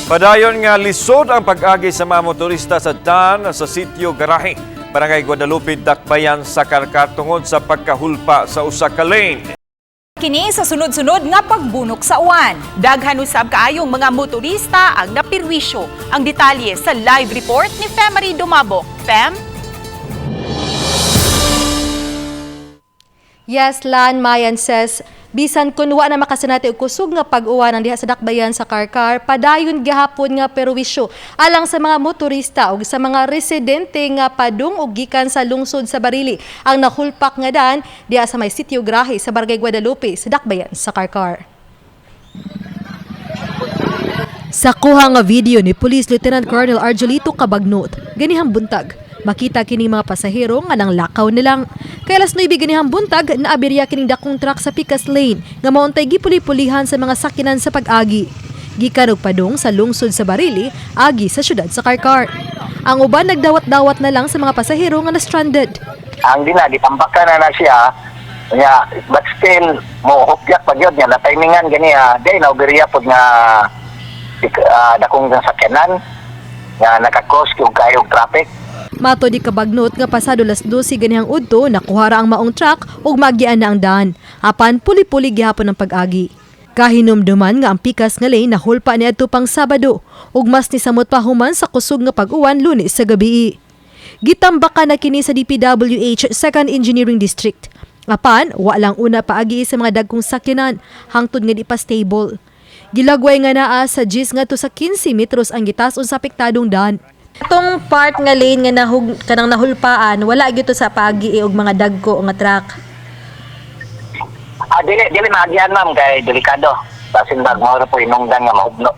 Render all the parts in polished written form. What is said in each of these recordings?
Padayon nga lisod ang pag-agi sa mga motorista sa daan sa sitio Garahe, Barangay Guadalupe, Dakbayan sa Carcar tungod sa pagkahulpa sa usa ka lane. Kini sa sunod-sunod nga pagbunok sa uwan. Daghan usab kaayong mga motorista ang napirwisyo. Ang detalye sa live report ni Femari Dumabok. Fem? Yes, Lan Mayan says, bisan kun wa na makasinati og kusog nga pag-uwan ang diha sa Dakbayan sa Carcar, padayon gihapon nga perwisyo alang sa mga motorista ug sa mga residente nga padung ug gikan sa lungsod sa Barili ang nahulpak nga daan diha sa may sitio Garahe sa Barangay Guadalupe sa Dakbayan sa Carcar. Sa kuha nga video ni Police Lieutenant Colonel Arjolito Cabagnot, ganihang buntag makita kining mga pasahero nga nang lakaw nilang. Kay alas 9 ganihang buntag naabirya kining dakong truck sa Picas Lane nga maontay gipuli-pulihan sa mga sakinan sa pag-agi. Gikan og padung sa lungsod sa Barili, agi sa syudad sa Carcar. Ang uban nagdawat-dawat na lang sa mga pasahero nga na-stranded. Ang gitambakan na siya, nya but still mo hopyak pa gyud nya na timingan ganiya, day na oberiya pod nga dakong sakyanan nga naka-cross yung kayong traffic. Mato di Cabagnot nga pasado las 12 ganihang udto nakuha ra ang maong truck ug magian na ang daan. Apan puli-puli gihapon ang pag-agi. Kahinumduman nga ang Picas nga lane nahulpa niadto pang Sabado ug mas ni samot pa human sa kusog nga pag-uwan Lunes sa gabi. Gitambakan na kini sa DPWH 2nd Engineering District. Apan wa lang una paagi sa mga dagkong sakyanan hangtod nga di pa stable. Gilagway nga naa sa 10 ngadto sa 15 metros ang gitas-on sa apektadong daan. Itong part nga lane nga kanang nahulpaan, wala gyud sa pagi og mga dagko nga truck. Dili maagian ma'am kay delikado. Basin bag mo po inungdan nga mahubno.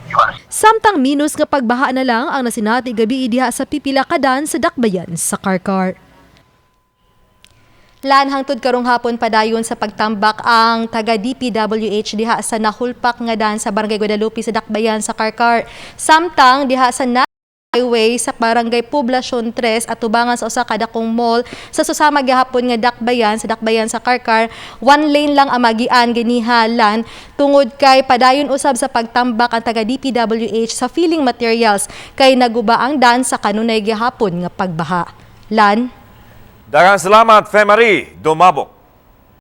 Samtang minus nga pagbaha na lang ang nasinati gabi diha sa pipila ka daan sa Dakbayan sa Carcar. Lan hangtod karong hapon padayon sa pagtambak ang taga DPWH diha sa nahulpak nga daan sa Barangay Guadalupe sa Dakbayan sa Carcar. Samtang diha sa highway sa Barangay Poblacion 3 at tubangan sa usa ka dakong mall sa susama gihapon nga Dakbayan sa Carcar, one lane lang ang magian ginihalan tungod kay padayon usab sa pagtambak ang taga DPWH sa filling materials kay naguba ang daan sa kanunay gihapon nga pagbaha. Lan? Daghang salamat, Femari Dumabok.